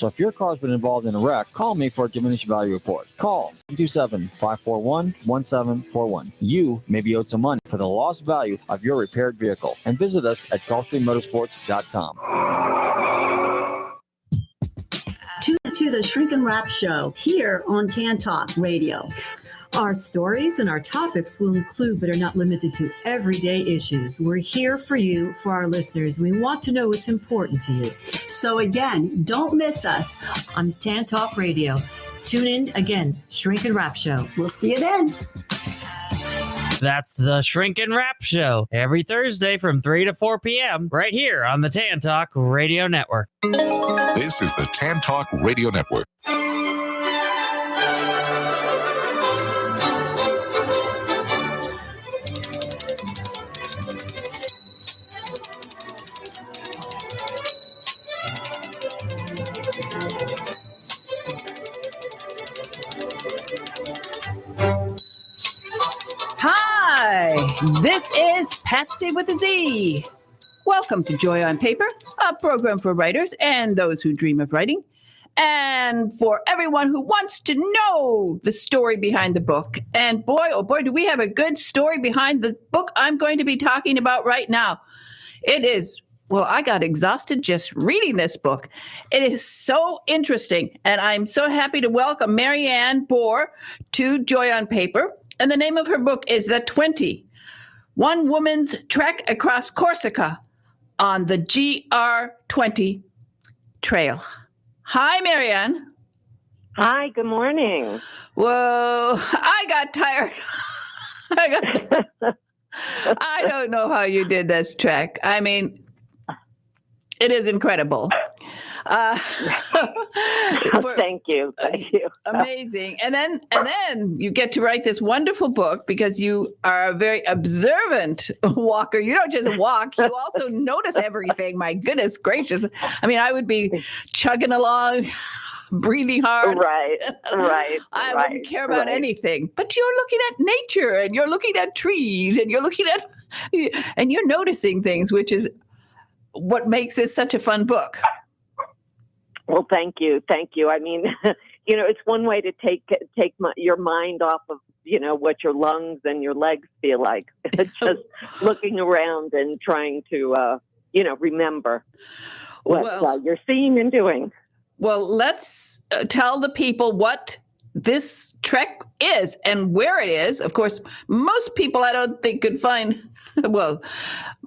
So if your car's been involved in a wreck, call me for a diminished value report. Call 227-541-1741. You may be owed some money for the lost value of your repaired vehicle. And visit us at GulfstreamMotorsports.com. Tune to the Shrink and Wrap Show here on Tan Talk Radio. Our stories and our topics will include, but are not limited to, everyday issues. We're here for you, for our listeners. We want to know what's important to you. So again, don't miss us on Tan Talk Radio. Tune in again, Shrink and Wrap Show. We'll see you then. That's the Shrink and Wrap Show every Thursday from 3 to 4 p.m. right here on the Tan Talk Radio Network. This is the Tan Talk Radio Network. Hi, this is Patsy with a Z. Welcome to Joy on Paper, a program for writers and those who dream of writing, and for everyone who wants to know the story behind the book. And boy, oh boy, do we have a good story behind the book I'm going to be talking about right now. It is, well, I got exhausted just reading this book. It is so interesting, and I'm so happy to welcome Marianne Bohr to Joy on Paper. And the name of her book is The 20, One Woman's Trek Across Corsica on the GR20 Trail. Hi, Marianne. Hi, good morning. Whoa, I got tired. I don't know how you did this trek. I mean, it is incredible. Thank you. Amazing. And then you get to write this wonderful book because you are a very observant walker. You don't just walk, you also notice everything. My goodness gracious. I mean, I would be chugging along, breathing hard. Right. I wouldn't care about anything. But you're looking at nature and you're looking at trees and you're noticing things, which is what makes this such a fun book. Well, thank you. I mean, it's one way to take your mind off of, what your lungs and your legs feel like. Just looking around and trying to, remember what you're seeing and doing. Well, let's tell the people what this trek is and where it is. Of course, most people I don't think could find,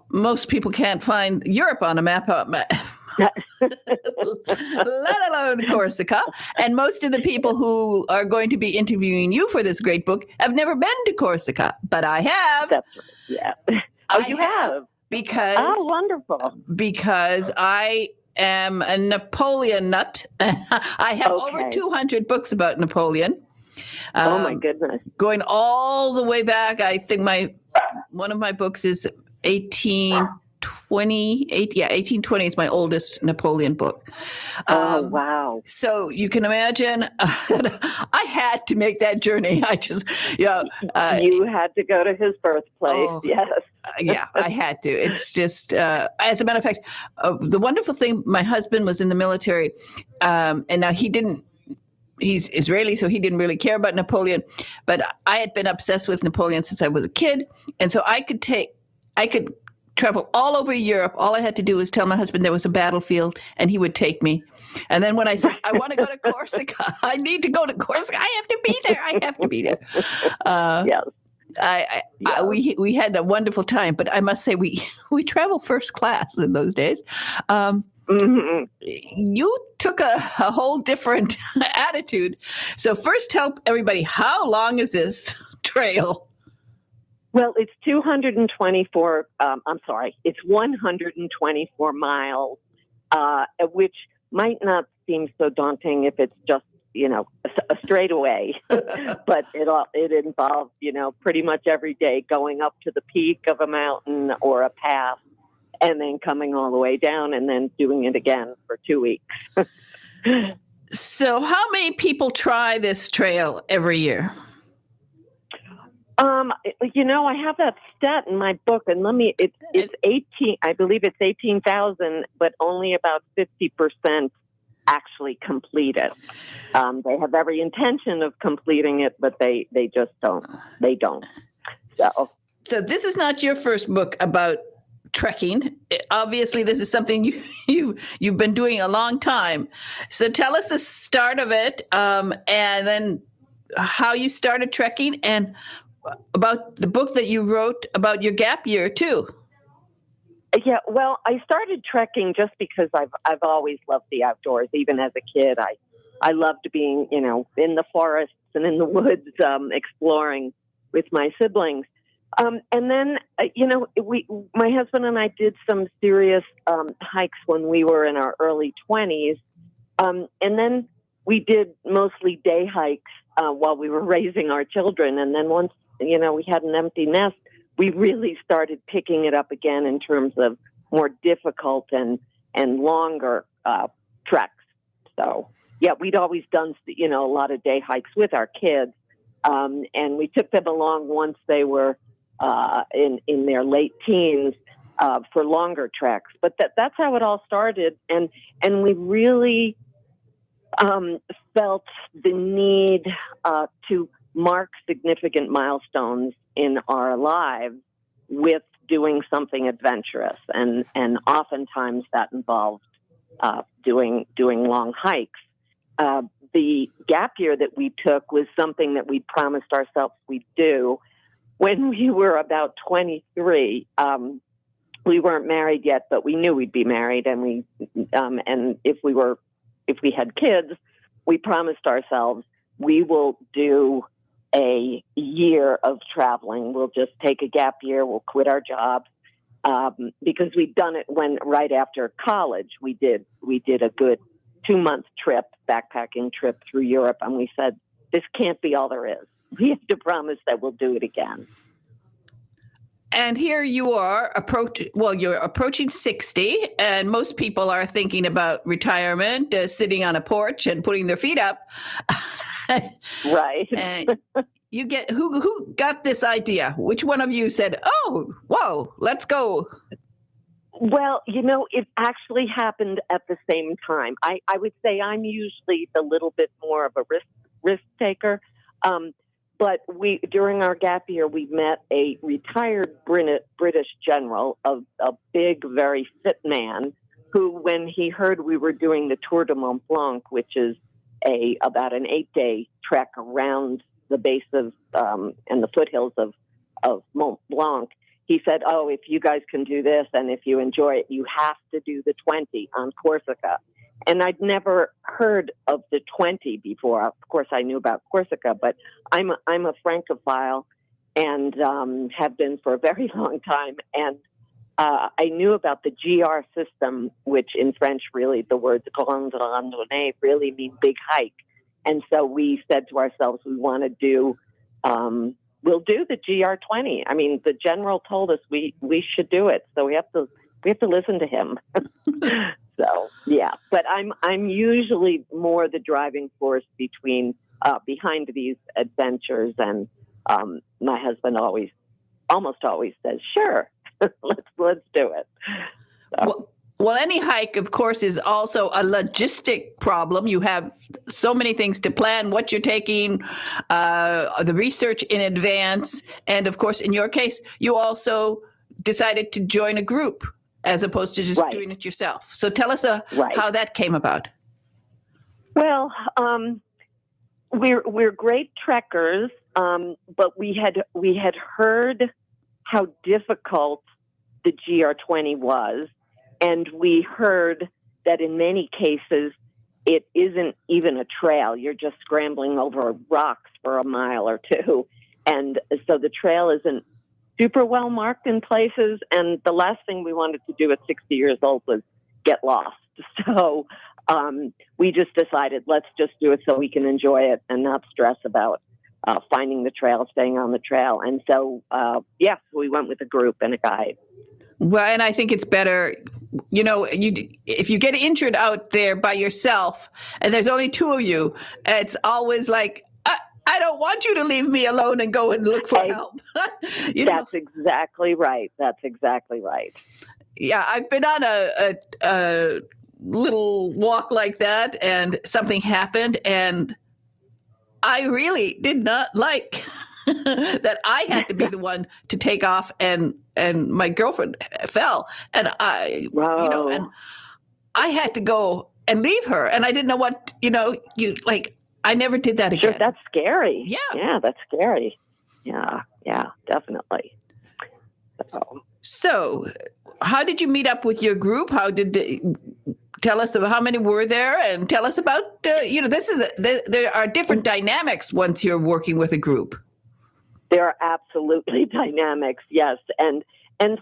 most people can't find Europe on a map. Let alone Corsica. And most of the people who are going to be interviewing you for this great book have never been to Corsica, but I have. That's right. Yeah. You have? Because. Oh, wonderful. Because I am a Napoleon nut. I have over 200 books about Napoleon. Oh my goodness. Going all the way back. I think one of my books is 1820 is my oldest Napoleon book. Oh, wow. So you can imagine I had to make that journey. You had to go to his birthplace. Yes. Yeah, I had to. It's just, as a matter of fact, the wonderful thing, my husband was in the military, and now he's Israeli, so he didn't really care about Napoleon, but I had been obsessed with Napoleon since I was a kid. And so I could travel all over Europe. All I had to do was tell my husband there was a battlefield, and he would take me. And then when I said, I want to go to Corsica, I need to go to Corsica. I have to be there. Yes. We had a wonderful time, but I must say we traveled first class in those days. You took a whole different attitude. So first tell everybody, how long is this trail? Well, it's 224, it's 124 miles, which might not seem so daunting if it's just, a straightaway, but it involves, pretty much every day going up to the peak of a mountain or a pass and then coming all the way down and then doing it again for 2 weeks. So how many people try this trail every year? I have that stat in my book, and it's 18. I believe it's 18,000, but only about 50% actually complete it. They have every intention of completing it, but they just don't. They don't. So this is not your first book about trekking. Obviously, this is something you've been doing a long time. So tell us the start of it, and then how you started trekking, and about the book that you wrote about your gap year too. Yeah, well, I started trekking just because I've always loved the outdoors. Even as a kid, I loved being, in the forests and in the woods, exploring with my siblings. And then, my husband and I did some serious hikes when we were in our early 20s. And then we did mostly day hikes while we were raising our children. And then once, we had an empty nest, we really started picking it up again in terms of more difficult and longer treks. So, yeah, we'd always done, a lot of day hikes with our kids. And we took them along once they were in their late teens for longer treks. But that's how it all started. And we really felt the need to mark significant milestones in our lives with doing something adventurous. And oftentimes that involved doing long hikes. The gap year that we took was something that we promised ourselves we'd do when we were about 23. We weren't married yet, but we knew we'd be married, and and if we had kids, we promised ourselves we will do a year of traveling. We'll just take a gap year. We'll quit our jobs because we'd done it right after college. We did a good 2-month backpacking trip through Europe, and we said, this can't be all there is. We have to promise that we'll do it again. And here you are you're approaching 60, and most people are thinking about retirement, sitting on a porch and putting their feet up. Right. And you get who got this idea? Which one of you said, "Oh, whoa, let's go"? Well, it actually happened at the same time. I would say I'm usually a little bit more of a risk taker. But during our gap year, we met a retired British general, a big, very fit man, who, when he heard we were doing the Tour de Mont Blanc, which is about an 8-day trek around the base of and the foothills of Mont Blanc, he said, "Oh, if you guys can do this, and if you enjoy it, you have to do the 20 on Corsica." And I'd never heard of the 20 before. Of course, I knew about Corsica, but I'm a Francophile and have been for a very long time. And I knew about the GR system, which in French, really, the words grande randonnée really mean big hike. And so we said to ourselves, we want to do, we'll do the GR20. I mean, the general told us we should do it, so we have to listen to him. So yeah, but I'm usually more the driving force behind these adventures, and my husband almost always says, "Sure, let's do it." So. Well, any hike, of course, is also a logistic problem. You have so many things to plan, what you're taking, the research in advance, and of course, in your case, you also decided to join a group as opposed to just doing it yourself. So tell us how that came about. Well, we're great trekkers, but we had heard how difficult the GR20 was, and we heard that in many cases it isn't even a trail. You're just scrambling over rocks for a mile or two, and so the trail isn't super well marked in places, and the last thing we wanted to do at 60 years old was get lost. So we just decided, let's just do it so we can enjoy it and not stress about finding the trail, staying on the trail. And so, we went with a group and a guide. Well, and I think it's better, if you get injured out there by yourself and there's only two of you, it's always like, I don't want you to leave me alone and go and look for help. That's exactly right. Yeah, I've been on little walk like that, and something happened, and I really did not like that I had to be the one to take off, and my girlfriend fell, and and I had to go and leave her, and I didn't know what, I never did that again. Sure, that's scary. Yeah. Yeah, that's scary. Yeah, definitely. So, how did you meet up with your group? Tell us about how many were there, and tell us about, there are different dynamics once you're working with a group. There are absolutely dynamics, yes. And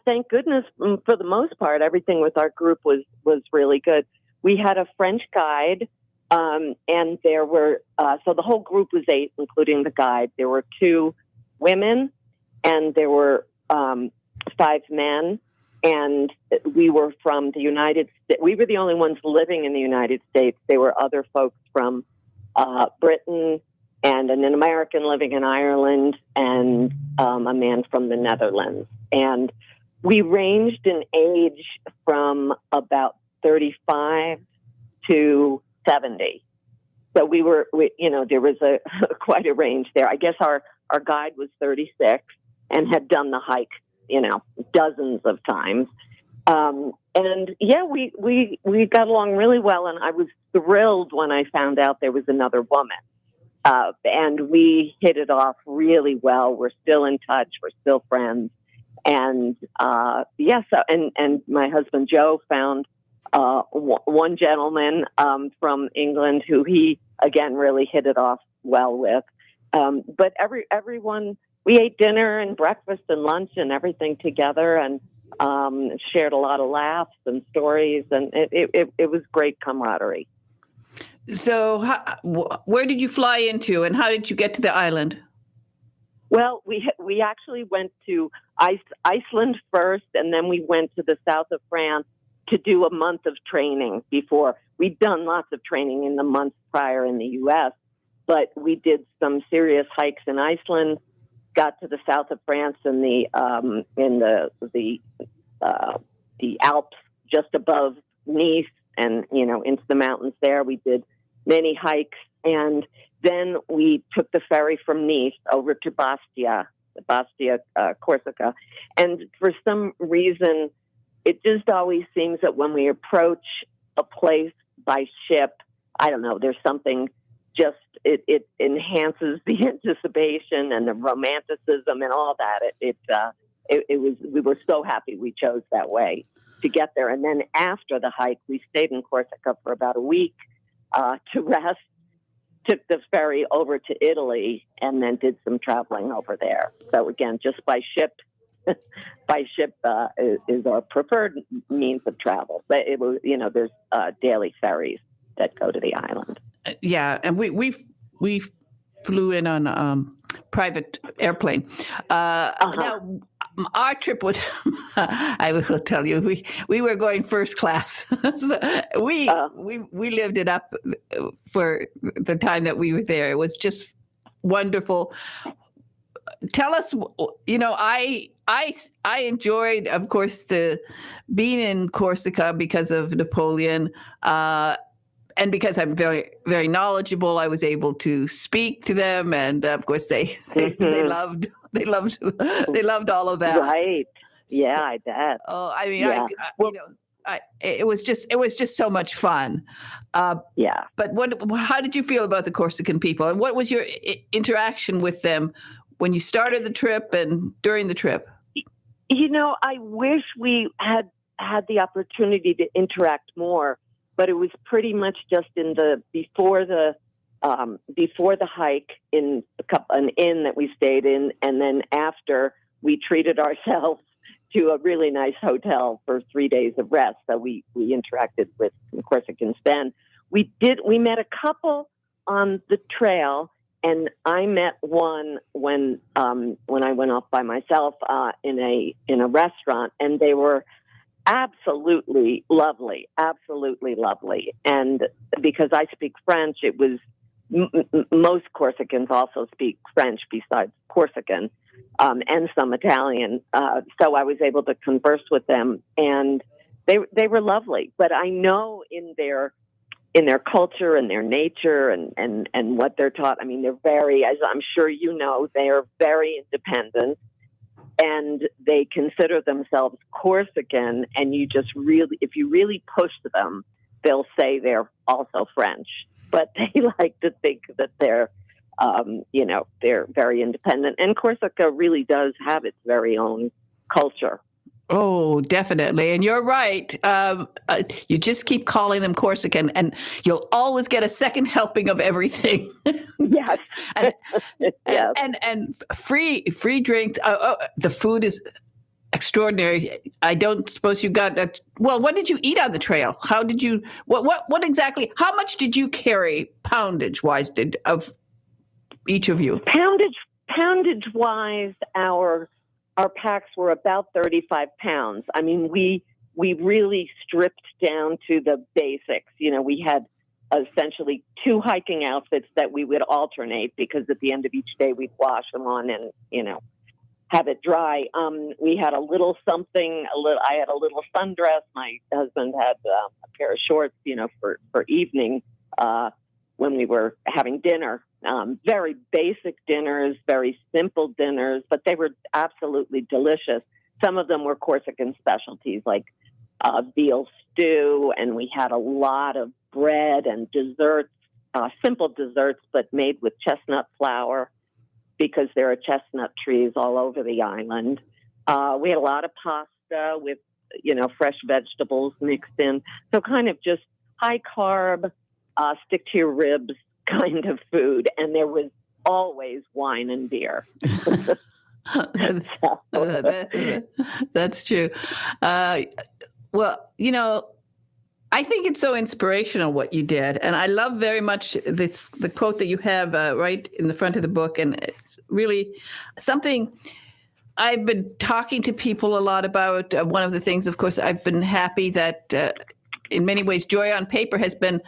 thank goodness, for the most part, everything with our group was really good. We had a French guide, and there were, so the whole group was 8, including the guide. There were 2 women, and there were 5 men. And we were from the United States. We were the only ones living in the United States. There were other folks from Britain, and an American living in Ireland, and a man from the Netherlands. And we ranged in age from about 35 to 70. So there was quite a range there. I guess our guide was 36 and had done the hike, dozens of times. And yeah, we got along really well. And I was thrilled when I found out there was another woman. And we hit it off really well. We're still in touch. We're still friends. And, and my husband, Joe, found, one gentleman, from England who he, again, really hit it off well with. But everyone, we ate dinner and breakfast and lunch and everything together, and shared a lot of laughs and stories, and it was great camaraderie. So where did you fly into, and how did you get to the island? Well, we actually went to Iceland first, and then we went to the south of France to do a month of training before. We'd done lots of training in the months prior in the U.S., but we did some serious hikes in Iceland, got to the south of France in the Alps just above Nice, and into the mountains there. We did many hikes, and then we took the ferry from Nice over to Bastia, Corsica. And for some reason, it just always seems that when we approach a place by ship, I don't know, there's something just, it enhances the anticipation and the romanticism and all that. We were so happy we chose that way to get there. And then after the hike, we stayed in Corsica for about a week to rest, took the ferry over to Italy, and then did some traveling over there. So again, just by ship is our preferred means of travel. But it was, there's daily ferries that go to the island. Yeah, and we flew in on private airplane. Now, our trip was, I will tell you, we were going first class. So we lived it up for the time that we were there. It was just wonderful. Tell us, I enjoyed, of course, being in Corsica because of Napoleon, and because I'm very, very knowledgeable. I was able to speak to them, and of course, they loved all of that. Right? Yeah, I bet. Oh, I mean, yeah. it was just so much fun. Yeah. But how did you feel about the Corsican people, and what was your interaction with them when you started the trip and during the trip? I wish we had the opportunity to interact more, but it was pretty much just before the hike in an inn that we stayed in, and then after we treated ourselves to a really nice hotel for 3 days of rest. So we interacted with some Corsicans then. We met a couple on the trail, and I met one when I went off by myself in a restaurant, and they were absolutely lovely. And because I speak French, it was most Corsicans also speak French besides Corsican, and some Italian. So I was able to converse with them, and they were lovely. But I know in their culture and their nature and what they're taught. I mean, they're very, as I'm sure you know, they are very independent, and they consider themselves Corsican. And you just really, if you really push them, they'll say they're also French. But they like to think that they're very independent. And Corsica really does have its very own culture. Oh, definitely. And you're right. You just keep calling them Corsican, and you'll always get a second helping of everything. Yes. Yes. And free drink. The food is extraordinary. I don't suppose you got that. Well, what did you eat on the trail? How did you, what exactly, how much did you carry poundage wise of each of you? Poundage wise, our packs were about 35 pounds. I mean, we really stripped down to the basics. You know, we had essentially 2 hiking outfits that we would alternate, because at the end of each day we'd wash them on and, have it dry. We had a little something, I had a little sundress. My husband had a pair of shorts, for evening when we were having dinner. Very basic dinners, very simple dinners, but they were absolutely delicious. Some of them were Corsican specialties, like veal stew, and we had a lot of bread and desserts, simple desserts, but made with chestnut flour, because there are chestnut trees all over the island. We had a lot of pasta with, fresh vegetables mixed in. So kind of just high carb, stick to your ribs kind of food. And there was always wine and beer. That's true. I think it's so inspirational what you did. And I love very much the quote that you have right in the front of the book. And it's really something I've been talking to people a lot about. One of the things, of course, I've been happy that in many ways, Joy on Paper has been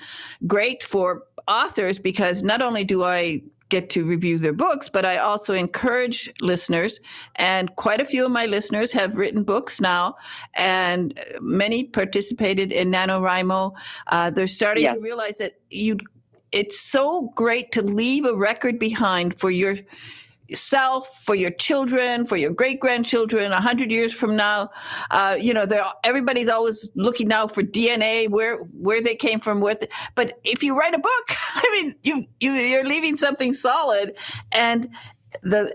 great for authors, because not only do I get to review their books, but I also encourage listeners, and quite a few of my listeners have written books now, and many participated in NaNoWriMo. They're starting to realize that it's so great to leave a record behind for yourself, for your children, for your great-grandchildren 100 years from now. Everybody's always looking now for DNA, where they came from. But if you write a book, I mean, you're leaving something solid. And the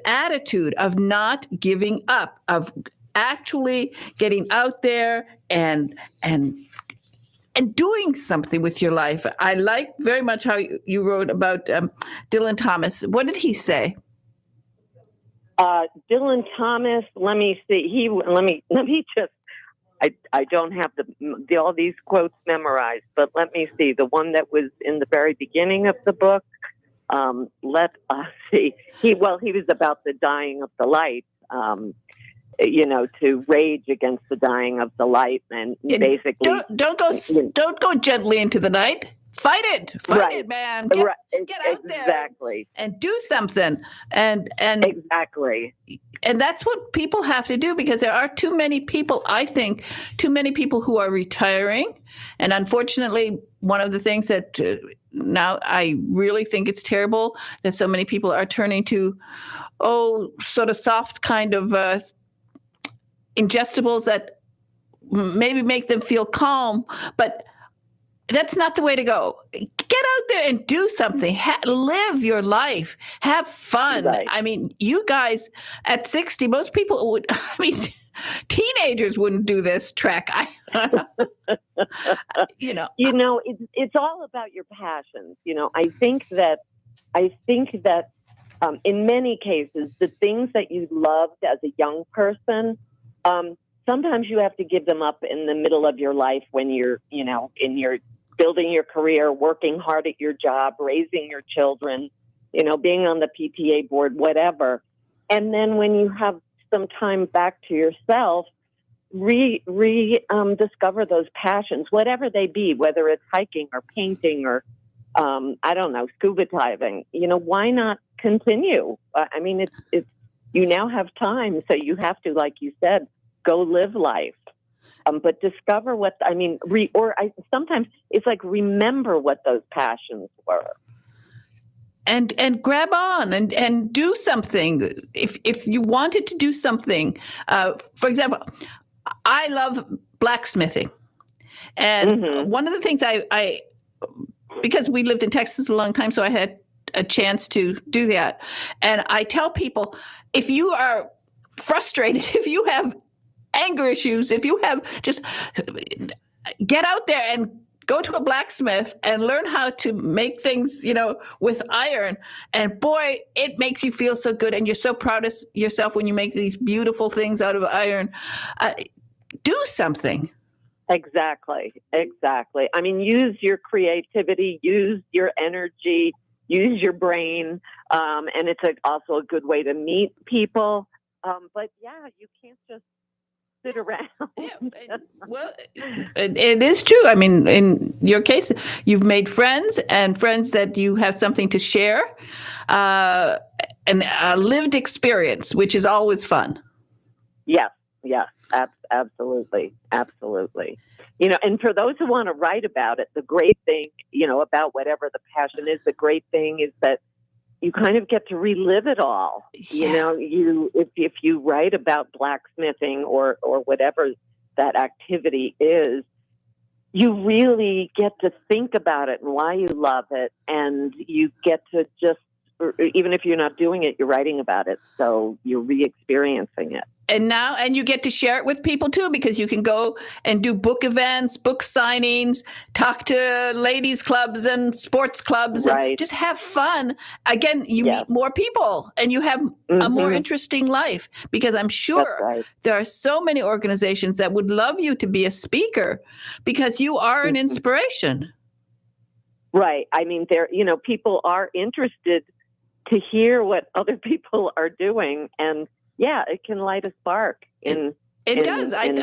attitude of not giving up, of actually getting out there and doing something with your life. I like very much how you wrote about Dylan Thomas. What did he say? Dylan Thomas, let me see. Let me just, I don't have all these quotes memorized, but let me see. The one that was in the very beginning of the book, let us see. He was about the dying of the light. To rage against the dying of the light, and basically don't go gently into the night. Fight it, man. Get out there and do something. And exactly. And that's what people have to do, because there are too many people who are retiring. And unfortunately, one of the things that now I really think it's terrible that so many people are turning to, sort of soft kind of ingestibles that maybe make them feel calm, but that's not the way to go. Get out there and do something. Live your life. Have fun. Right. I mean, you guys at 60, most people would, teenagers wouldn't do this trek. It's all about your passions. I think that in many cases, the things that you loved as a young person, sometimes you have to give them up in the middle of your life when you're, in your building your career, working hard at your job, raising your children, being on the PTA board, whatever. And then when you have some time back to yourself, discover those passions, whatever they be, whether it's hiking or painting or, scuba diving, why not continue? It's you now have time, so you have to, like you said, go live life. but discover sometimes it's like remember what those passions were. And grab on and do something. If you wanted to do something, for example, I love blacksmithing. And one of the things I, because we lived in Texas a long time, so I had a chance to do that. And I tell people, if you are frustrated, if you have anger issues, if you have just get out there and go to a blacksmith and learn how to make things, with iron. And boy, it makes you feel so good. And you're so proud of yourself when you make these beautiful things out of iron. Do something. Exactly. I mean, use your creativity, use your energy, use your brain. And it's also a good way to meet people. But yeah, you can't just sit around. Well, it is true. I mean, in your case, you've made friends and friends that you have something to share, and a lived experience, which is always fun. Yes, absolutely. And for those who want to write about it, the great thing, about whatever the passion is, the great thing is that you kind of get to relive it all. Yeah. If you write about blacksmithing or whatever that activity is, you really get to think about it and why you love it. And you get to just, even if you're not doing it, you're writing about it. So you're re-experiencing it. And you get to share it with people too, because you can go and do book events, book signings, talk to ladies clubs and sports clubs, and just have fun. Again, you meet more people and you have a more interesting life, because I'm sure there are so many organizations that would love you to be a speaker because you are an inspiration. Right. I mean, people are interested to hear what other people are doing, and yeah, it can light a spark in. It does. I'm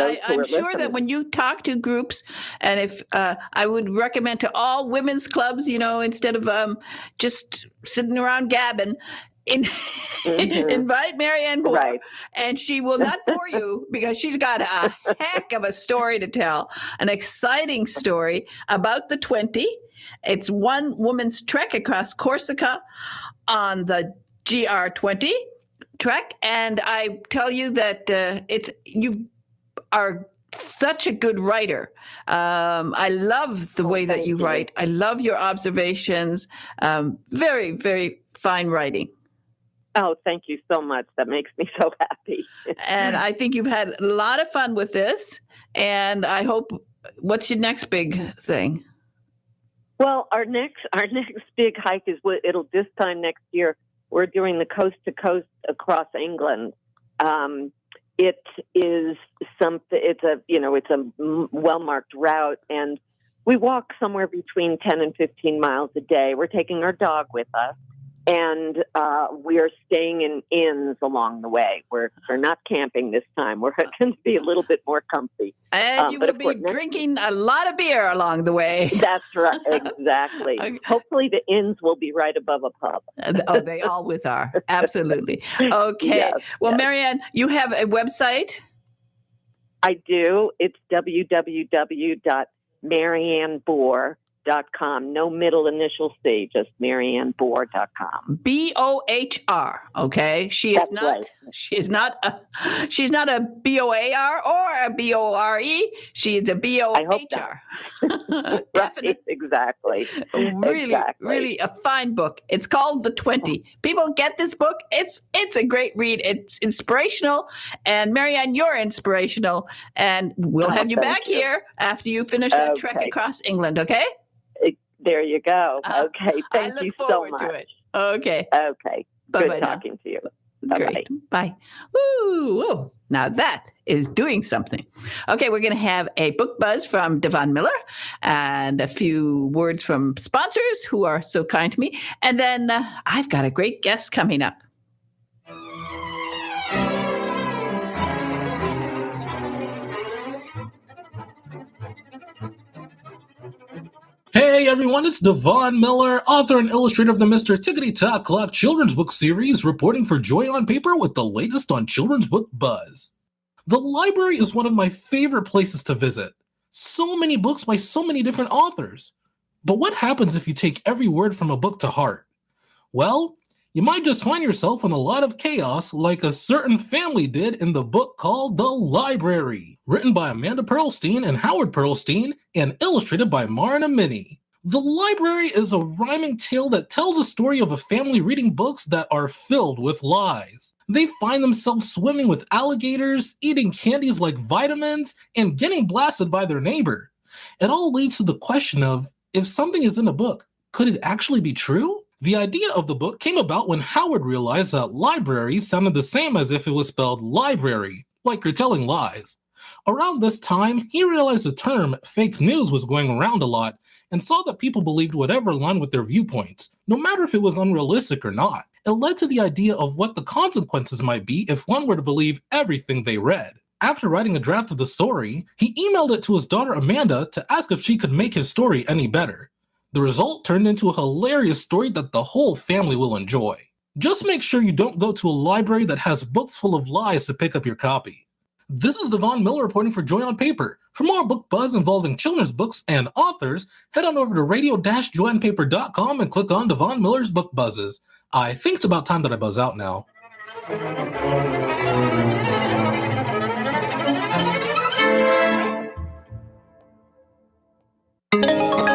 sure that when you talk to groups, and if I would recommend to all women's clubs, instead of just sitting around gabbing, invite Marianne Bohr, and she will not bore you because she's got a heck of a story to tell, an exciting story about the 20. It's one woman's trek across Corsica on the GR20. Trek, and I tell you that you are such a good writer. I love the way that you write. I love your observations. Very, very fine writing. Oh, thank you so much. That makes me so happy. And I think you've had a lot of fun with this. And I hope, what's your next big thing? Well, our next big hike is this time next year. We're doing the coast to coast across England. It is something. It's a well marked route, and we walk somewhere between 10 and 15 miles a day. We're taking our dog with us, and we are staying in inns along the way. We're not camping this time. We're going to be a little bit more comfy. And you will be drinking a lot of beer along the way. That's right. Exactly. Okay. Hopefully the inns will be right above a pub. Oh, they always are. Absolutely. Okay. Yes, well, Marianne, you have a website? I do. It's www.mariannebohr.com. No middle initial C, just mariannebohr.com. BOHR. Okay. She's not a BOAR or a BORE. She is a BOHR. Right, exactly. Really a fine book. It's called The 20. People get this book. It's a great read. It's inspirational. And Marianne, you're inspirational. And we'll have you back here after you finish that trek across England. Okay? There you go. Okay. Thank you so much. To it. Okay. Okay. Good talking to you. Great. Bye. Woo. Now that is doing something. Okay, we're going to have a book buzz from Devon Miller and a few words from sponsors who are so kind to me. And then I've got a great guest coming up. Hey everyone, it's Devon Miller, author and illustrator of the Mr. Tickety Tock Clock children's book series, reporting for Joy on Paper with the latest on children's book buzz. The library is one of my favorite places to visit. So many books by so many different authors. But what happens if you take every word from a book to heart? Well, you might just find yourself in a lot of chaos like a certain family did in the book called The Library, written by Amanda Pearlstein and Howard Pearlstein and illustrated by Marna Minnie. The Library is a rhyming tale that tells a story of a family reading books that are filled with lies. They find themselves swimming with alligators, eating candies like vitamins, and getting blasted by their neighbor. It all leads to the question of, if something is in a book, could it actually be true? The idea of the book came about when Howard realized that library sounded the same as if it was spelled library, like you're telling lies. Around this time, he realized the term fake news was going around a lot and saw that people believed whatever aligned with their viewpoints, no matter if it was unrealistic or not. It led to the idea of what the consequences might be if one were to believe everything they read. After writing a draft of the story, he emailed it to his daughter Amanda to ask if she could make his story any better. The result turned into a hilarious story that the whole family will enjoy. Just make sure you don't go to a library that has books full of lies to pick up your copy. This is Devon Miller reporting for Joy on Paper. For more book buzz involving children's books and authors, head on over to radio-joyonpaper.com and click on Devon Miller's Book Buzzes. I think it's about time that I buzz out now.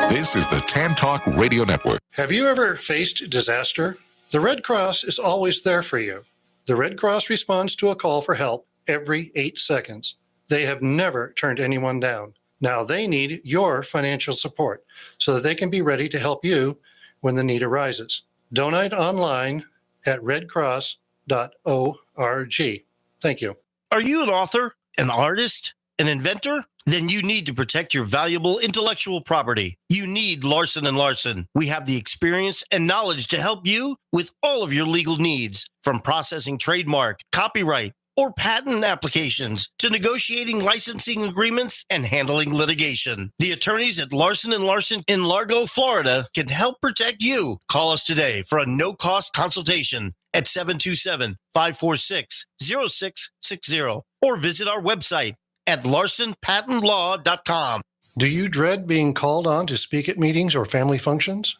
This is the Tan Talk Radio Network. Have you ever faced disaster? The Red Cross is always there for you. The Red Cross responds to a call for help every 8 seconds. They have never turned anyone down. Now they need your financial support so that they can be ready to help you when the need arises. Donate online at redcross.org. Thank you. Are you an author, an artist, an inventor? Then you need to protect your valuable intellectual property. You need Larson & Larson. We have the experience and knowledge to help you with all of your legal needs, from processing trademark, copyright, or patent applications to negotiating licensing agreements and handling litigation. The attorneys at Larson & Larson in Largo, Florida can help protect you. Call us today for a no-cost consultation at 727-546-0660 or visit our website at larsonpatentlaw.com. Do you dread being called on to speak at meetings or family functions?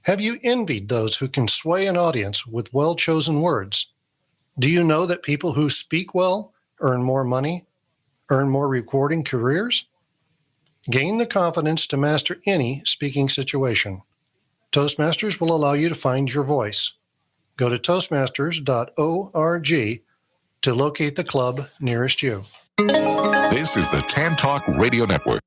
Have you envied those who can sway an audience with well-chosen words? Do you know that people who speak well earn more money, earn more rewarding careers? Gain the confidence to master any speaking situation. Toastmasters will allow you to find your voice. Go to toastmasters.org to locate the club nearest you. This is the Tan Talk Radio Network.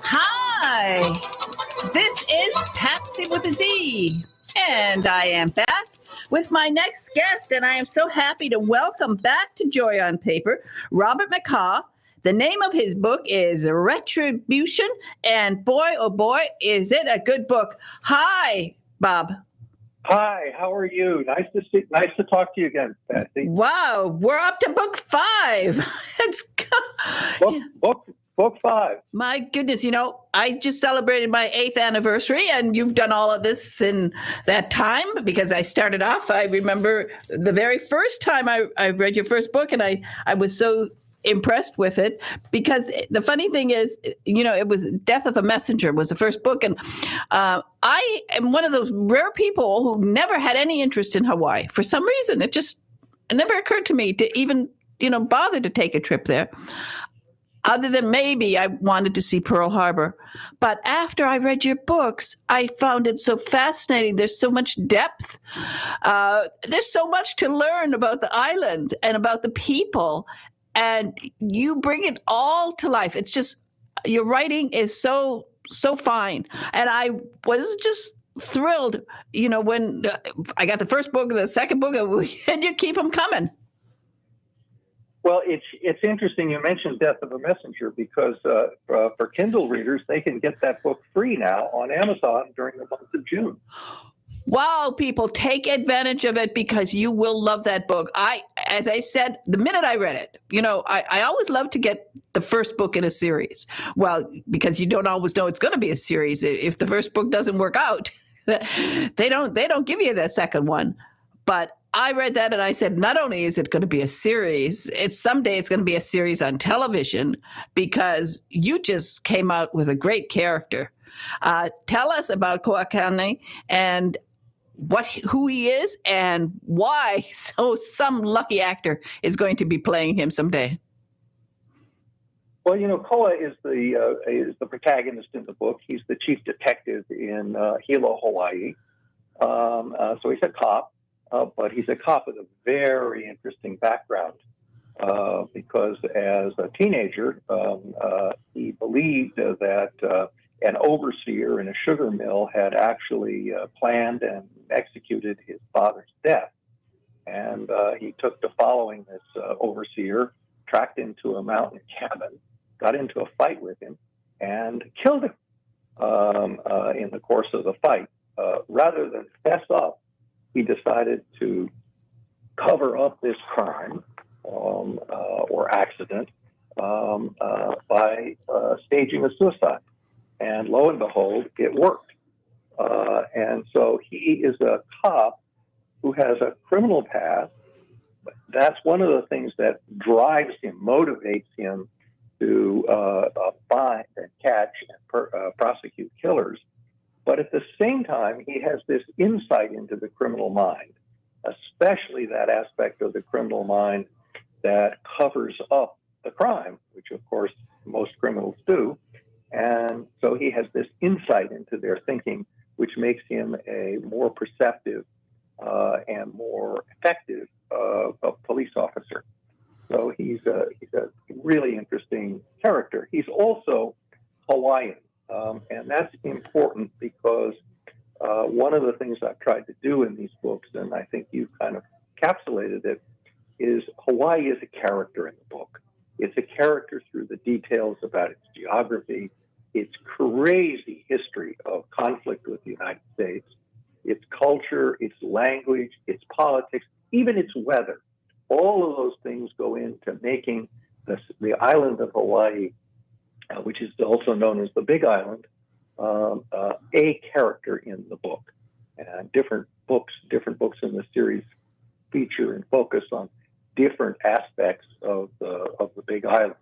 Hi, this is Patsy with a Z, and I am back with my next guest, and I am so happy to welcome back to Joy on Paper, Robert McCaw. The name of his book is Retribution, and boy, oh boy, is it a good book. Hi, Bob. Hi, how are you? Nice to talk to you again, Patsy. Wow, we're up to book 5. Book 5. My goodness, I just celebrated my 8th anniversary, and you've done all of this in that time, because I started off, I remember the very first time I read your first book, and I was so impressed with it, because the funny thing is, it was Death of a Messenger was the first book, and I am one of those rare people who never had any interest in Hawaii. For some reason, it never occurred to me to even, bother to take a trip there. Other than maybe I wanted to see Pearl Harbor. But after I read your books, I found it so fascinating. There's so much depth. There's so much to learn about the island and about the people. And you bring it all to life. It's just, your writing is so fine. And I was just thrilled, when I got the first book and the second book, and you keep them coming. Well, it's interesting you mentioned Death of a Messenger, because for Kindle readers, they can get that book free now on Amazon during the month of June. Wow, people, take advantage of it because you will love that book. As I said, the minute I read it, I always love to get the first book in a series. Well, because you don't always know it's going to be a series. If the first book doesn't work out, they don't give you the second one. But I read that and I said, not only is it going to be a series, someday it's going to be a series on television because you just came out with a great character. Tell us about Kawakami and who he is and why some lucky actor is going to be playing him someday. Well, Koa is the protagonist in the book. He's the chief detective in Hilo, Hawaii. So he's a cop, but he's a cop with a very interesting background because as a teenager, he believed that an overseer in a sugar mill had actually planned and executed his father's death. And he took to following this overseer, tracked into a mountain cabin, got into a fight with him, and killed him in the course of the fight. Rather than fess up, he decided to cover up this crime or accident by staging a suicide. And lo and behold, it worked. And so he is a cop who has a criminal past. That's one of the things that drives him, motivates him to find and catch and prosecute killers. But at the same time, he has this insight into the criminal mind, especially that aspect of the criminal mind that covers up the crime, which of course most criminals do. And so he has this insight into their thinking, which makes him a more perceptive and more effective police officer. So he's a really interesting character. He's also Hawaiian, and that's important because one of the things I've tried to do in these books, and I think you kind of encapsulated it, is Hawaii is a character in the book. It's a character through the details about its geography, its crazy history of conflict with the United States, its culture, its language, its politics, even its weather. All of those things go into making the island of Hawaii, which is also known as the Big Island, a character in the book. And different books in the series feature and focus on different aspects of the Big Island.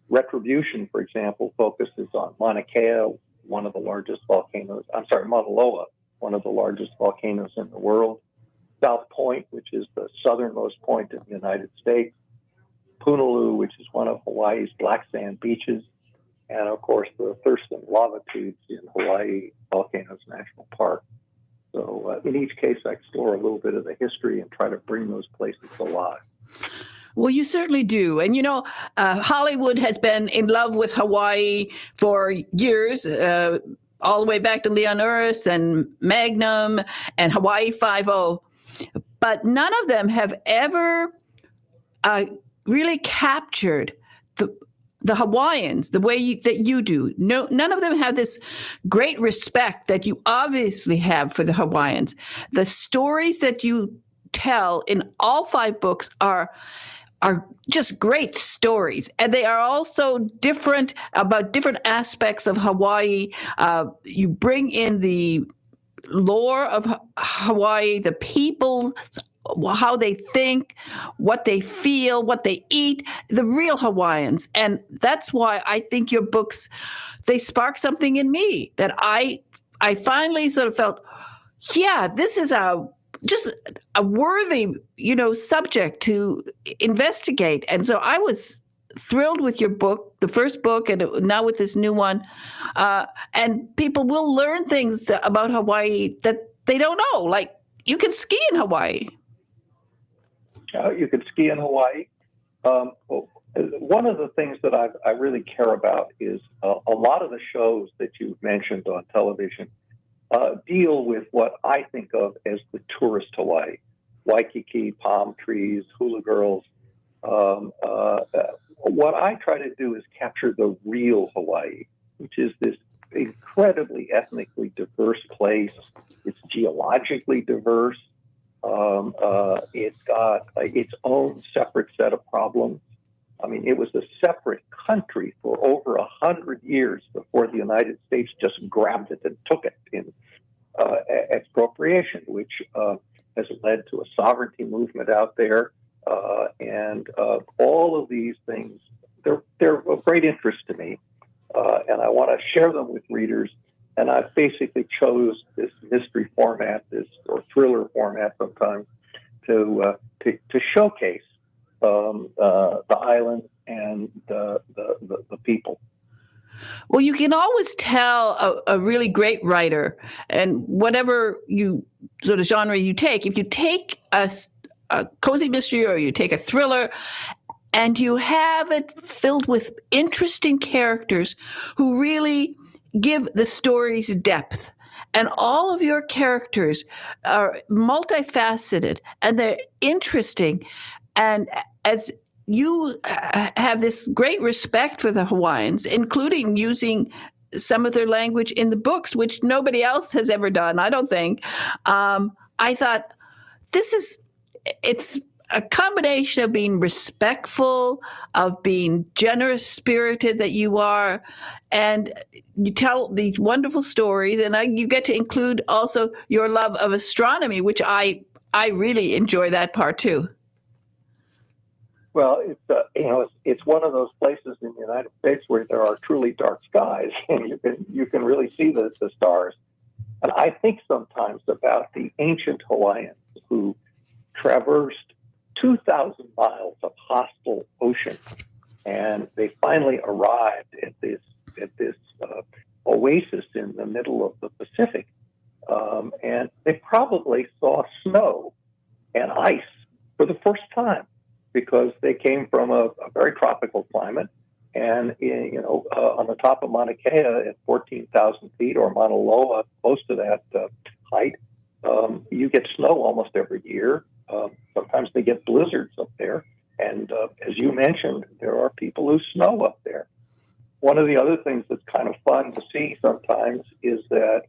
Retribution, for example, focuses on Mauna Kea, one of the largest volcanoes. Mauna Loa, one of the largest volcanoes in the world. South Point, which is the southernmost point in the United States. Punaluu, which is one of Hawaii's black sand beaches. And of course, the Thurston Lava Tubes in Hawaii Volcanoes National Park. So in each case, I explore a little bit of the history and try to bring those places alive. Well, you certainly do. And, Hollywood has been in love with Hawaii for years, all the way back to Leon Uris and Magnum and Hawaii Five-0. But none of them have ever really captured the Hawaiians the way that you do. No, none of them have this great respect that you obviously have for the Hawaiians. The stories that you tell in all 5 books are just great stories, and they are also different about different aspects of Hawaii. You bring in the lore of Hawaii, the people, how they think, what they feel, what they eat, the real Hawaiians. And that's why I think your books, they spark something in me that I finally sort of felt, yeah, this is just a worthy, subject to investigate. And so I was thrilled with your book, the first book, and now with this new one. And people will learn things about Hawaii that they don't know. Like, you can ski in Hawaii. You can ski in Hawaii. One of the things that I really care about is a lot of the shows that you've mentioned on television deal with what I think of as the tourist Hawaii. Waikiki, palm trees, hula girls. What I try to do is capture the real Hawaii, which is this incredibly ethnically diverse place. It's geologically diverse. It's got its own separate set of problems. I mean, it was a separate country for over 100 years before the United States just grabbed it and took it in expropriation, which has led to a sovereignty movement out there. And all of these things, they're of great interest to me. And I want to share them with readers. And I basically chose this mystery format, or thriller format sometimes, to showcase the island and the people. Well, you can always tell a really great writer, and whatever sort of genre you take, if you take a cozy mystery or you take a thriller, and you have it filled with interesting characters who really give the stories depth. And all of your characters are multifaceted and they're interesting. And as you have this great respect for the Hawaiians, including using some of their language in the books, which nobody else has ever done, I don't think. I thought it's a combination of being respectful, of being generous spirited that you are, and you tell these wonderful stories, and you get to include also your love of astronomy, which I really enjoy that part too. Well, it's one of those places in the United States where there are truly dark skies, and you can really see the stars. And I think sometimes about the ancient Hawaiians who traversed 2,000 miles of hostile ocean, and they finally arrived at this oasis in the middle of the Pacific, and they probably saw snow and ice for the first time because they came from a very tropical climate, and on the top of Mauna Kea at 14,000 feet, or Mauna Loa close to that height, you get snow almost every year. Sometimes they get blizzards up there. And as you mentioned, there are people who snow up there. One of the other things that's kind of fun to see sometimes is that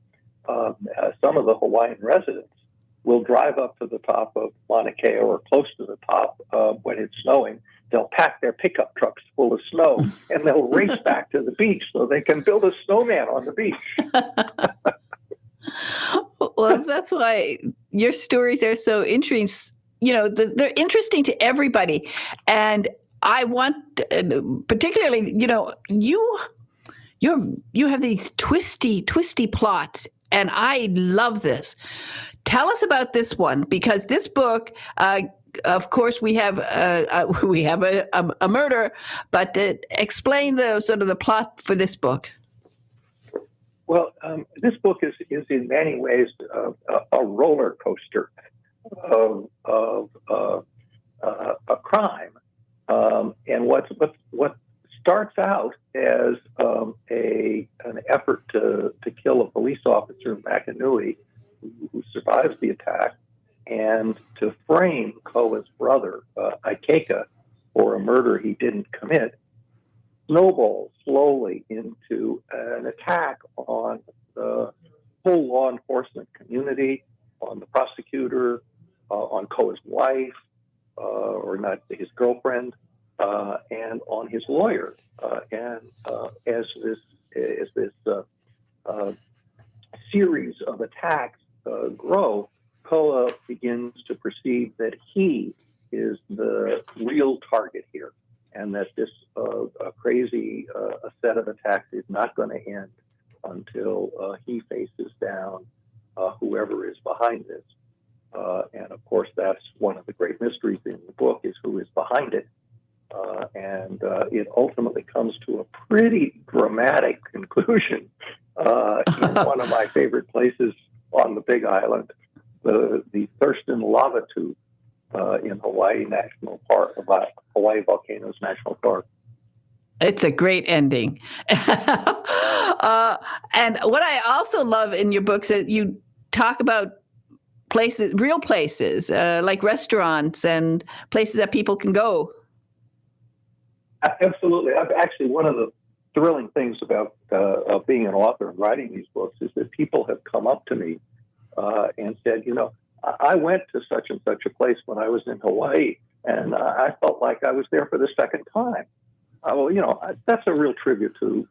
some of the Hawaiian residents will drive up to the top of Mauna Kea or close to the top when it's snowing. They'll pack their pickup trucks full of snow and they'll race back to the beach so they can build a snowman on the beach. Well, that's why your stories are so interesting. They're interesting to everybody. And I want, particularly, you have these twisty plots, and I love this. Tell us about this one, because this book, of course, we have a murder, but explain the sort of the plot for this book. Well, this book is in many ways a roller coaster of a crime, and what starts out as an effort to kill a police officer in Makanui who survives the attack, and to frame Koa's brother Aikeka for a murder he didn't commit, snowballs slowly into an attack on the whole law enforcement community, on the prosecutor, on Koa's wife, or not his girlfriend, and on his lawyer. And as this series of attacks grow, Koa begins to perceive that he is the real target here, and that this crazy set of attacks is not going to end until he faces down whoever is behind this. And of course, that's one of the great mysteries in the book, is who is behind it. And it ultimately comes to a pretty dramatic conclusion in one of my favorite places on the Big Island, the Thurston Lava Tube in Hawaii National Park, Hawaii Volcanoes National Park. It's a great ending. And what I also love in your books is you talk about places, real places, like restaurants and places that people can go. Absolutely. Actually, one of the thrilling things about being an author and writing these books is that people have come up to me and said, I went to such and such a place when I was in Hawaii, and I felt like I was there for the second time. That's a real tribute to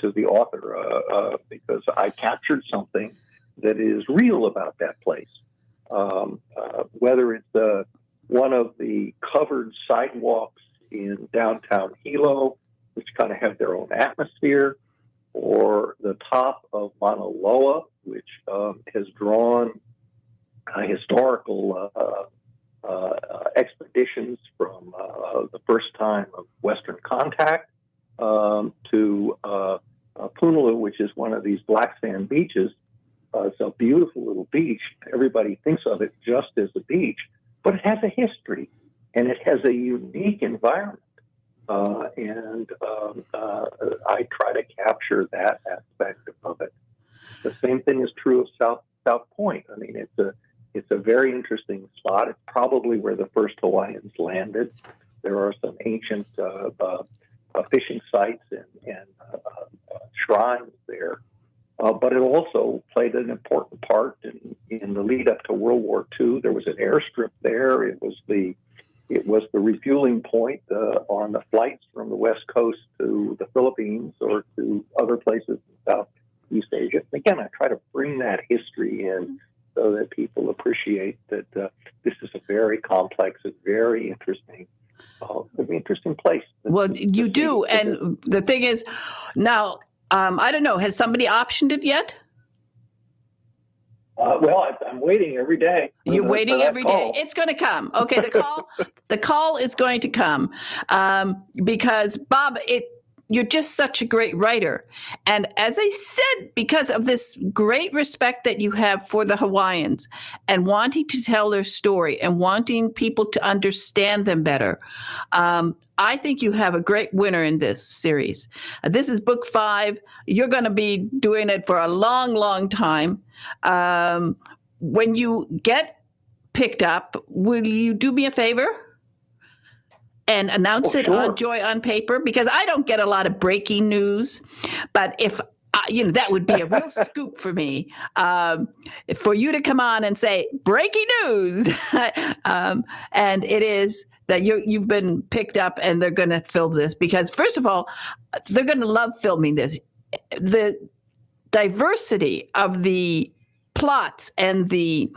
the author because I captured something that is real about that place. Whether it's one of the covered sidewalks in downtown Hilo, which kind of have their own atmosphere, or the top of Mauna Loa, which has drawn historical expeditions from the first time of Western contact to Punaluu, which is one of these black sand beaches. It's a beautiful little beach. Everybody thinks of it just as a beach, but it has a history and it has a unique environment. And I try to capture that aspect of it. The same thing is true of South Point. I mean, it's a very interesting spot. It's probably where the first Hawaiians landed. There are some ancient fishing sites and shrines there. But it also played an important part in the lead up to World War II. There was an airstrip there. It was the refueling point on the flights from the West Coast to the Philippines or to other places in Southeast Asia. Again, I try to bring that history in so that people appreciate that this is a very complex and very interesting place. Well, you do. And the thing is, now, I don't know, has somebody optioned it yet? Well, I'm waiting every day. You're waiting every day. It's going to come. Okay, the call is going to come because, Bob, you're just such a great writer. And as I said, because of this great respect that you have for the Hawaiians and wanting to tell their story and wanting people to understand them better, I think you have a great winner in this series. This is book 5. You're going to be doing it for a long, long time. When you get picked up, will you do me a favor and announce it on Joy on Paper? Because I don't get a lot of breaking news, but if that would be a real scoop for me, for you to come on and say breaking news, and it is that you've been picked up and they're going to film this because, first of all, they're going to love filming this. The diversity of the plots and the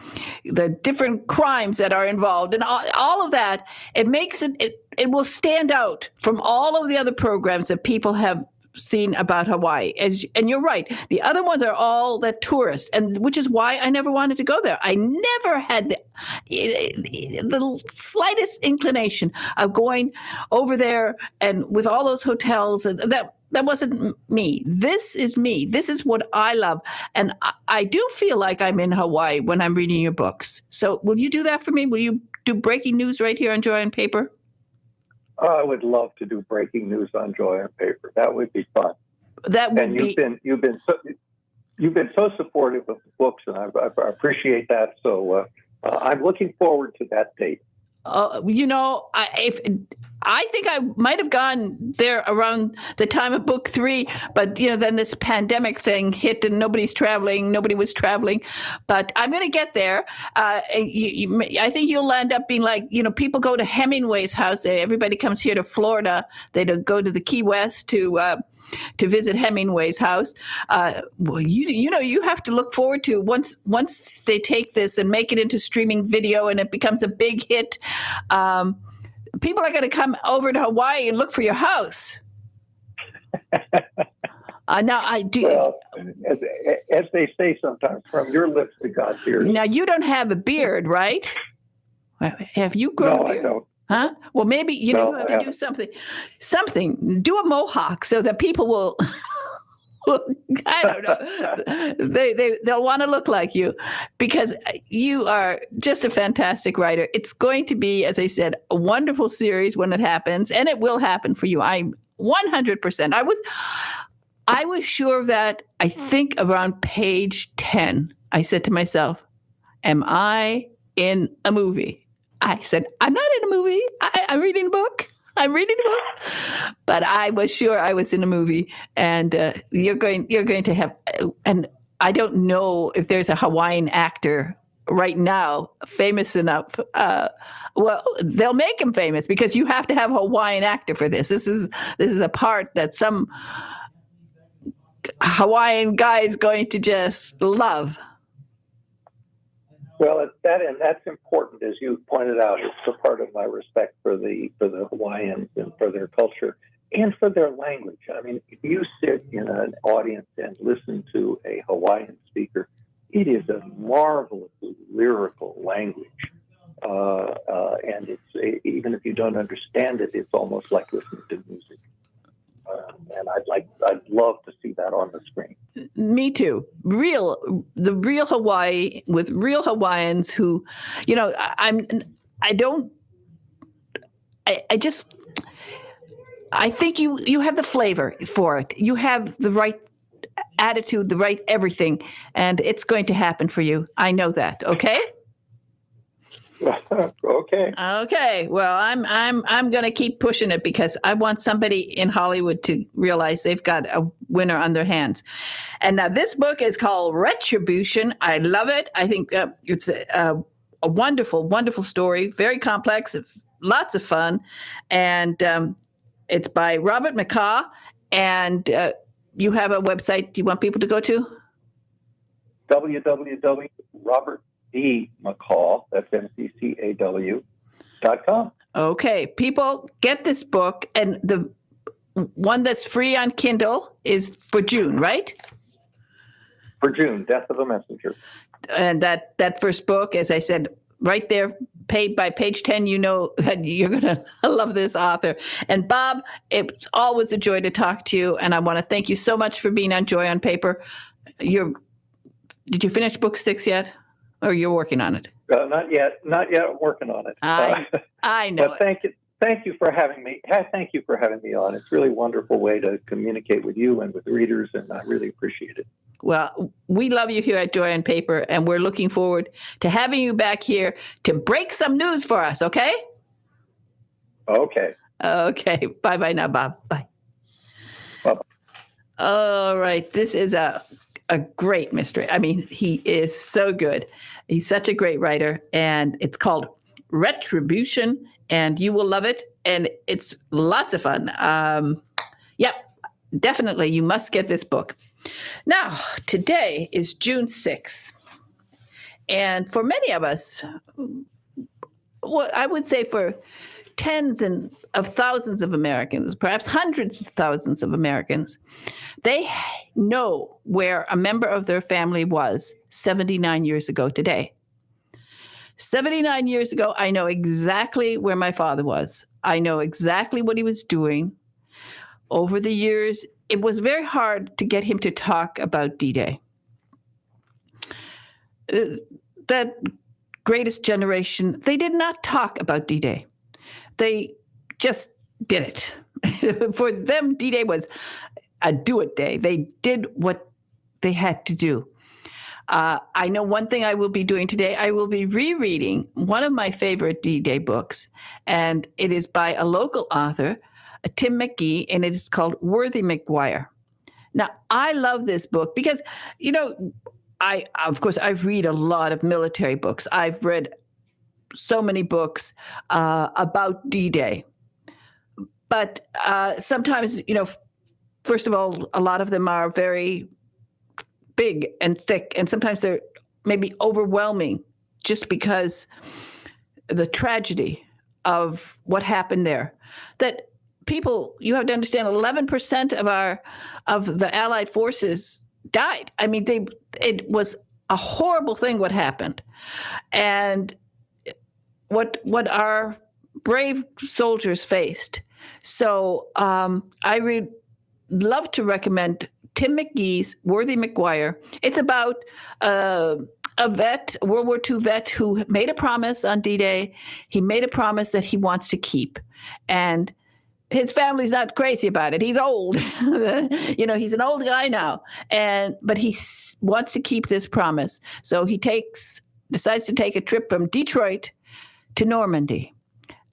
different crimes that are involved and all of that, it makes it will stand out from all of the other programs that people have seen about Hawaii. And you're right, the other ones are all that tourist, and which is why I never wanted to go there. I never had the slightest inclination of going over there and with all those hotels, and that wasn't me. This is me. This is what I love. And I do feel like I'm in Hawaii when I'm reading your books. So will you do that for me? Will you do breaking news right here on Joy on Paper? I would love to do breaking news on Joy on Paper. That would be fun. You've been so supportive of the books, and I appreciate that. So I'm looking forward to that date. I think I might have gone there around the time of book 3, but then this pandemic thing hit and nobody was traveling. But I'm going to get there. I think you'll end up being like, people go to Hemingway's house. Everybody comes here to Florida. They go to the Key West to visit Hemingway's house. You have to look forward to once they take this and make it into streaming video and it becomes a big hit. People are going to come over to Hawaii and look for your house. Now I do. Well, as they say sometimes, from your lips to God's ears. Now you don't have a beard, right? Have you grown a beard? I don't. Huh? Well, maybe you have to do something. Do a mohawk so that people will. I don't know. They'll want to look like you because you are just a fantastic writer. It's going to be, as I said, a wonderful series when it happens, and it will happen for you. I'm 100%. I was sure of that. I think around page 10, I said to myself, "Am I in a movie?" I said, "I'm not in a movie. I'm reading a book." I'm reading a book, but I was sure I was in a movie, and you're going to have. And I don't know if there's a Hawaiian actor right now famous enough. Well, they'll make him famous because you have to have a Hawaiian actor for this. This is a part that some Hawaiian guy is going to just love. Well, that's important, as you pointed out. It's a part of my respect for the Hawaiians and for their culture and for their language. I mean, if you sit in an audience and listen to a Hawaiian speaker, it is a marvelously lyrical language, and it's even if you don't understand it, it's almost like listening to music. And I'd love to see that on the screen. Me too. The real Hawaii with real Hawaiians who, I think you have the flavor for it. You have the right attitude, the right everything, and it's going to happen for you. I know that. Okay. Okay. Okay. Well, I'm going to keep pushing it because I want somebody in Hollywood to realize they've got a winner on their hands. And now this book is called Retribution. I love it. I think it's a wonderful, wonderful story. Very complex, lots of fun, and it's by Robert McCaw. And you have a website. Do you want people to go to? www.robertdmccaw, that's MCCAW.com. Okay, people, get this book, and the one that's free on Kindle is for June, right? For June, Death of a Messenger. And that first book, as I said, right there, by page 10, you know that you're going to love this author. And Bob, it's always a joy to talk to you, and I want to thank you so much for being on Joy on Paper. Did you finish book 6 yet? Or you're working on it? Not yet. I'm working on it. I know. But thank you for having me. Thank you for having me on. It's really a wonderful way to communicate with you and with readers, and I really appreciate it. Well, we love you here at Joy on Paper, and we're looking forward to having you back here to break some news for us, okay? Okay. Okay. Bye-bye now, Bob. Bye. Bye-bye. All right. This is a great mystery. I mean, he is so good. He's such a great writer, and it's called Retribution, and you will love it, and it's lots of fun. Yep, definitely. You must get this book. Now, today is June 6th, and for many of us, what I would say for tens of thousands of Americans, perhaps hundreds of thousands of Americans, they know where a member of their family was 79 years ago today. 79 years ago, I know exactly where my father was. I know exactly what he was doing. Over the years, it was very hard to get him to talk about D-Day. That greatest generation, they did not talk about D-Day. They just did it. For them, D-Day was a do-it day. They did what they had to do. I know one thing I will be doing today. I will be rereading one of my favorite D-Day books, and it is by a local author, Tim McGee, and it is called Worthy McGuire. Now, I love this book because, I read a lot of military books. I've read so many books about D-Day. But sometimes, first of all, a lot of them are very big and thick, and sometimes they're maybe overwhelming just because the tragedy of what happened there. That people, you have to understand, 11% of the Allied forces died. I mean, it was a horrible thing what happened. And what our brave soldiers faced. So I would love to recommend Tim McGee's Worthy McGuire. It's about a vet, a World War II vet, who made a promise on D-Day. He made a promise that he wants to keep. And his family's not crazy about it. He's old. He's an old guy now. But he wants to keep this promise. So he decides to take a trip from Detroit to Normandy.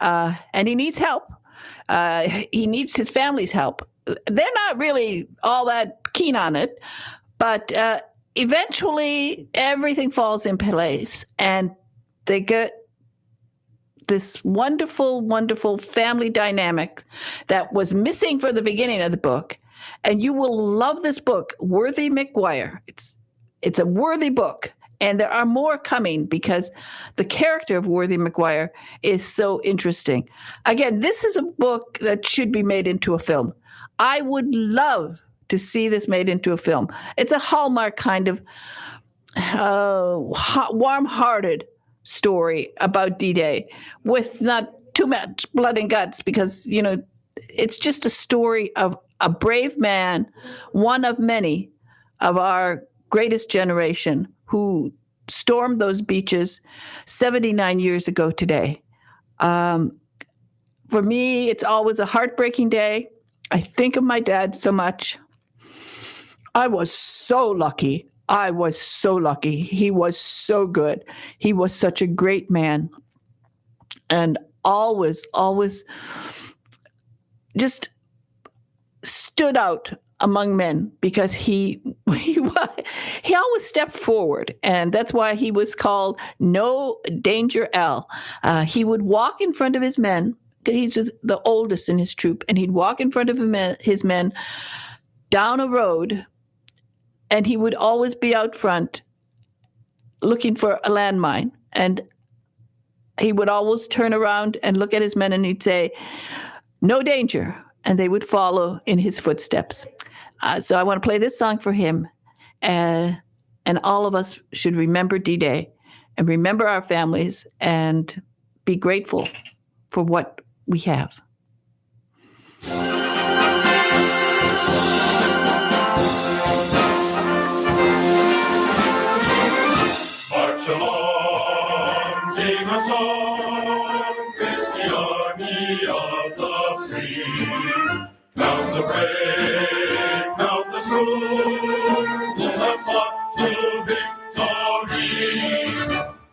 And he needs help. He needs his family's help. They're not really all that keen on it, but eventually everything falls in place, and they get this wonderful, wonderful family dynamic that was missing from the beginning of the book. And you will love this book, Worthy McGuire. It's a worthy book. And there are more coming because the character of Worthy McGuire is so interesting. Again, this is a book that should be made into a film. I would love to see this made into a film. It's a Hallmark kind of warm-hearted story about D-Day with not too much blood and guts because, it's just a story of a brave man, one of many of our greatest generation who stormed those beaches 79 years ago today. For me, it's always a heartbreaking day. I think of my dad so much. I was so lucky. He was so good. He was such a great man. And always just stood out among men because he always stepped forward. And that's why he was called No Danger Al. He would walk in front of his men, because he's the oldest in his troop, and he'd walk in front of his men down a road, and he would always be out front looking for a landmine. And he would always turn around and look at his men, and he'd say, "No danger," and they would follow in his footsteps. So I want to play this song for him, and all of us should remember D-Day and remember our families and be grateful for what we have. March along, sing a song with the army of the free. Count the brave, count the true, who have fought to victory.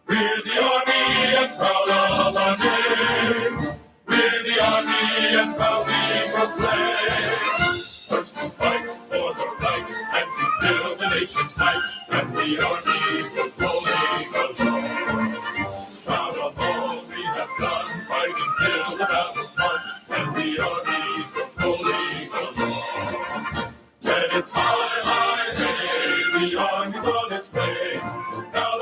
We're the army and proud of our name. We're the army and proudly proclaim. First to fight for the right and to build the nation's might. And the army goes rolling along. Proud of all we have done, fighting till the battle's won. And the army goes rolling along. When it's high, high, hey, the army's on its way. Now